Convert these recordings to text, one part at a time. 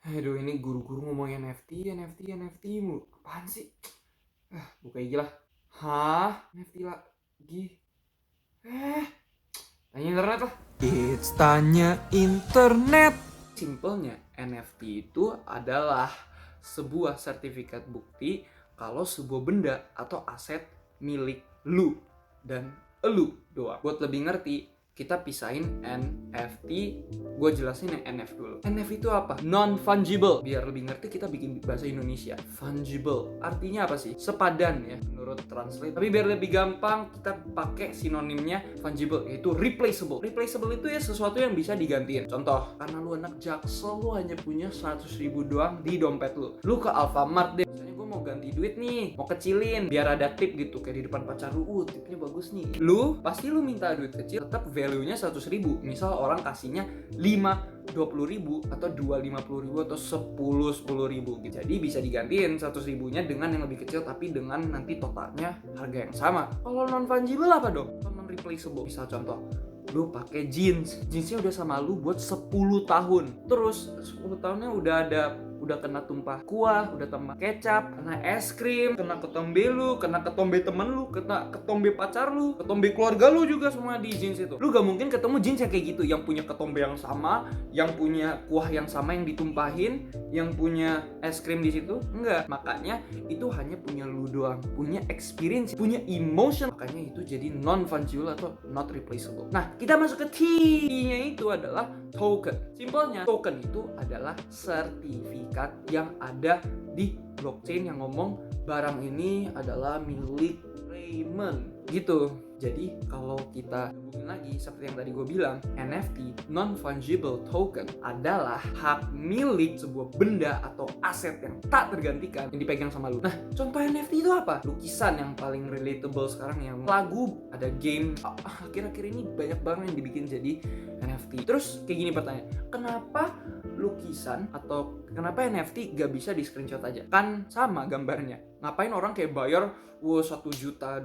Aduh, ini guru-guru ngomong NFT mulu. Apaan sih? Buka IG lah. Hah? NFT lagi? Tanya internet lah. It's tanya internet. Simpelnya, NFT itu adalah sebuah sertifikat bukti kalau sebuah benda atau aset milik lu dan elu doang. Buat lebih ngerti, kita pisahin NFT. Gue jelasin yang NF dulu. NF itu apa? Non-fungible. Biar lebih ngerti, kita bikin bahasa Indonesia. Fungible artinya apa sih? Sepadan ya menurut translate. Tapi biar lebih gampang, kita pakai sinonimnya fungible, yaitu replaceable. Replaceable itu ya sesuatu yang bisa digantiin. Contoh, karena lu anak Jaksel, lu hanya punya 100.000 doang di dompet lu. Lu ke Alfamart deh, misalnya gue mau ganti duit nih, mau kecilin biar ada tip gitu, kayak di depan pacar lu, tipnya bagus nih. Lu pasti lu minta duit kecil, tetap value-nya 100.000. Misal orang kasihnya 20.000 atau 50.000 atau 10.000 gitu. Jadi bisa digantiin 100.000-nya dengan yang lebih kecil, tapi dengan nanti totalnya harga yang sama. Kalau non fungible apa dong? Non replaceable. Misal contoh, lu pakai jeansnya udah sama lu buat 10 tahun. Terus 10 tahunnya udah kena tumpah kuah, udah tumpah kecap, kena es krim, kena ketombe lu, kena ketombe temen lu, kena ketombe pacar lu, ketombe keluarga lu juga, semua di jeans itu. Lu gak mungkin ketemu jeans yang kayak gitu, yang punya ketombe yang sama, yang punya kuah yang sama yang ditumpahin, yang punya es krim di situ. Enggak. Makanya itu hanya punya lu doang, punya experience, punya emotion. Makanya itu jadi non fungible atau not replaceable. Nah, kita masuk ke T-nya, itu adalah token. Simpelnya, token itu adalah sertifikat yang ada di blockchain yang ngomong barang ini adalah milik Raymond gitu. Jadi kalau kita hubungin lagi seperti yang tadi gue bilang, NFT non-fungible token adalah hak milik sebuah benda atau aset yang tak tergantikan yang dipegang sama lu. Nah, contoh NFT itu apa? Lukisan yang paling relatable sekarang, yang lagu, ada game. Akhir-akhir ini banyak banget yang dibikin jadi NFT. Terus kayak gini pertanyaan, kenapa lukisan atau kenapa NFT gak bisa di screenshot aja? Kan sama gambarnya. Ngapain orang kayak bayar $1 juta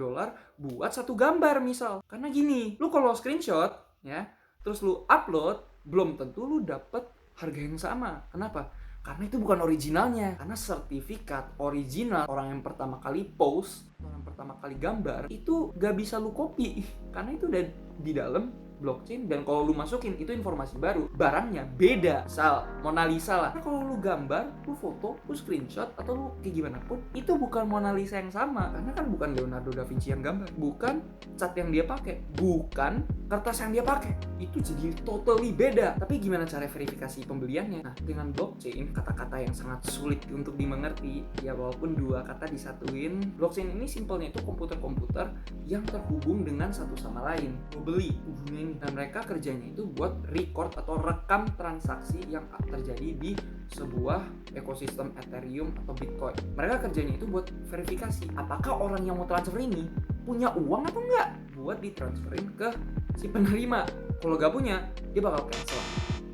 buat satu gambar misal? Karena gini, lu kalau screenshot ya, terus lu upload, belum tentu lu dapet harga yang sama. Kenapa? Karena itu bukan originalnya. Karena sertifikat original orang yang pertama kali post, orang pertama kali gambar, itu gak bisa lu copy. Karena itu udah di dalam blockchain, dan kalau lu masukin itu informasi baru, barangnya beda. Misal Mona Lisa lah, nah, kalau lu gambar, lu foto, lu screenshot, atau lu kayak gimana pun, itu bukan Mona Lisa yang sama. Karena kan bukan Leonardo da Vinci yang gambar, bukan cat yang dia pakai, bukan kertas yang dia pakai. Itu jadi totally beda. Tapi gimana cara verifikasi pembeliannya? Nah, dengan blockchain, kata-kata yang sangat sulit untuk dimengerti ya, walaupun dua kata disatuin. Blockchain ini simpelnya itu komputer-komputer yang terhubung dengan satu sama lain. Lu beli, hubungin, dan mereka kerjanya itu buat record atau rekam transaksi yang terjadi di sebuah ekosistem Ethereum atau Bitcoin. Mereka kerjanya itu buat verifikasi apakah orang yang mau transfer ini punya uang atau enggak buat ditransferin ke si penerima. Kalau gak punya, dia bakal cancel.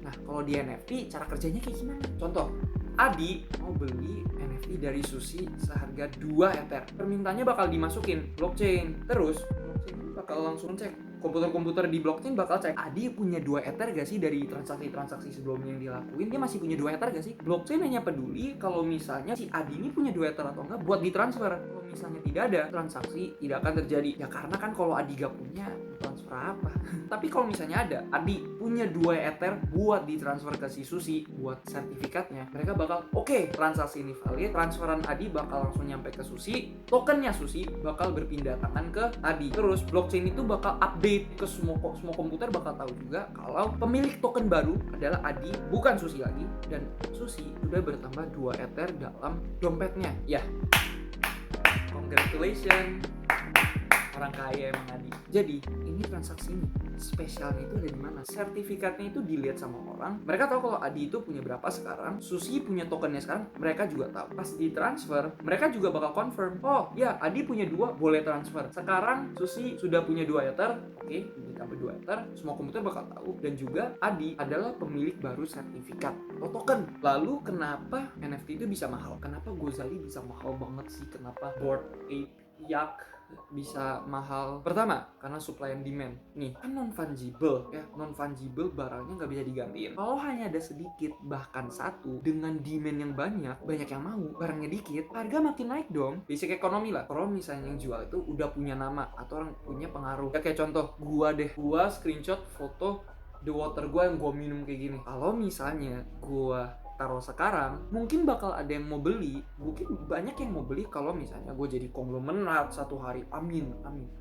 Nah, kalau di NFT cara kerjanya kayak gimana? Contoh, Adi mau beli NFT dari Susi seharga 2 Ether. Permintaannya bakal dimasukin blockchain. Terus blockchain bakal langsung cek, komputer-komputer di blockchain bakal cek, Adi punya 2 Ether gak sih dari transaksi-transaksi sebelumnya yang dilakuin? Dia masih punya 2 Ether gak sih? Blockchain hanya peduli kalau misalnya si Adi ini punya 2 Ether atau enggak buat ditransfer. Kalau misalnya tidak ada, transaksi tidak akan terjadi. Ya karena kan kalau Adi gak punya, transfer apa? Tapi kalau misalnya ada, Adi punya 2 Ether buat ditransfer ke si Susi buat sertifikatnya, mereka bakal oke, transaksi ini valid, transferan Adi bakal langsung nyampe ke Susi, tokennya Susi bakal berpindah tangan ke Adi. Terus blockchain itu bakal update ke semua komputer, bakal tahu juga kalau pemilik token baru adalah Adi, bukan Susi lagi, dan Susi udah bertambah 2 Ether dalam dompetnya. Ya, congratulations, orang kaya emang Adi. Jadi ini transaksi ini spesialnya itu ada di mana? Sertifikatnya itu dilihat sama orang. Mereka tahu kalau Adi itu punya berapa sekarang, Susi punya tokennya sekarang, mereka juga tahu. Pas ditransfer, mereka juga bakal confirm, oh ya Adi punya 2, boleh transfer. Sekarang Susi sudah punya 2 Ether, oke, ditambah 2 Ether, semua komputer bakal tahu. Dan juga Adi adalah pemilik baru sertifikat atau token. Lalu kenapa NFT itu bisa mahal? Kenapa Gozali bisa mahal banget sih? Kenapa Bored Ape Yacht bisa mahal? Pertama, karena supply and demand. Nih, kan non-fungible ya. Non-fungible barangnya nggak bisa digantiin. Kalau hanya ada sedikit, bahkan satu, dengan demand yang banyak yang mau, barangnya dikit, harga makin naik dong. Basic ekonomi lah. Kalau misalnya yang jual itu udah punya nama atau orang punya pengaruh. Ya kayak contoh, gua screenshot foto the water gua yang gua minum kayak gini. Kalau misalnya gua taruh sekarang, mungkin bakal ada yang mau beli, mungkin banyak yang mau beli kalau misalnya gue jadi konglomerat satu hari, amin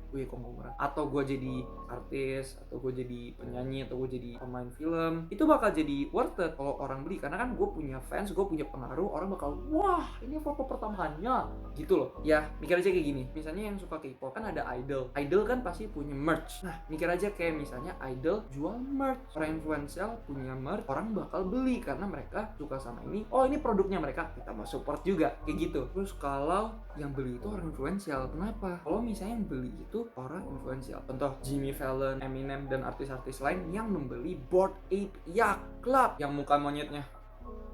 gue konglomerat, atau gue jadi artis, atau gue jadi penyanyi, atau gue jadi pemain film, itu bakal jadi worth it kalau orang beli, karena kan gue punya fans, gue punya pengaruh, orang bakal wah ini foto pertamanya gitu loh. Ya mikir aja kayak gini, misalnya yang suka K-pop kan ada idol kan pasti punya merch. Nah mikir aja kayak misalnya idol jual merch, orang influencer punya merch, orang bakal beli karena mereka suka sama ini, oh ini produknya mereka, kita mau support juga kayak gitu. Terus kalau yang beli itu orang influensial, kenapa? Kalau misalnya yang beli itu orang influensial, contoh Jimmy Fallon, Eminem, dan artis-artis lain yang membeli Bored Ape Yacht Club yang muka monyetnya,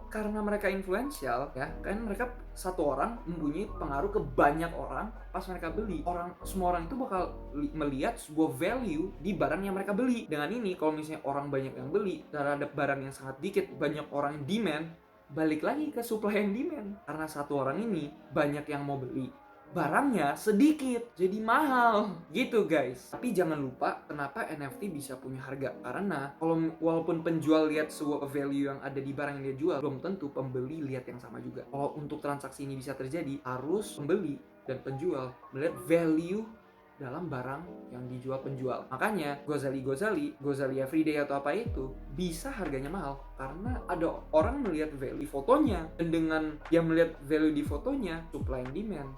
karena mereka influensial ya, kan mereka satu orang mempunyai pengaruh ke banyak orang. Pas mereka beli, semua orang itu bakal melihat sebuah value di barang yang mereka beli. Dengan ini kalau misalnya orang banyak yang beli terhadap barang yang sangat dikit, banyak orang yang demand, balik lagi ke supply and demand. Karena satu orang ini banyak yang mau beli, barangnya sedikit, jadi mahal gitu guys. Tapi jangan lupa kenapa NFT bisa punya harga, karena walaupun penjual lihat sebuah value yang ada di barang yang dia jual, belum tentu pembeli lihat yang sama juga. Kalau untuk transaksi ini bisa terjadi, harus pembeli dan penjual melihat value dalam barang yang dijual penjual. Makanya Gozali Everyday atau apa itu bisa harganya mahal karena ada orang melihat value di fotonya, dan dengan dia melihat value di fotonya, supply and demand,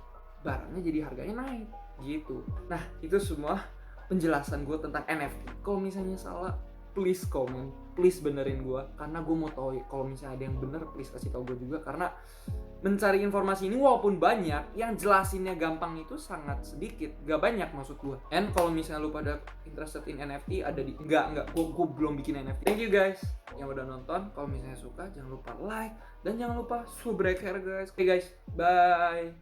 barangnya jadi harganya naik gitu. Nah itu semua penjelasan gue tentang NFT. Kalau misalnya salah, please komen, please benerin gue, karena gue mau tahu kalau misalnya ada yang bener, please kasih tau gue juga, karena mencari informasi ini walaupun banyak, yang jelasinnya gampang itu sangat sedikit, gak banyak maksud gue. And kalau misalnya lu pada interested in NFT, ada di gue belum bikin NFT. Thank you guys yang udah nonton. Kalau misalnya suka, jangan lupa like dan jangan lupa subrek guys. Oke guys, bye.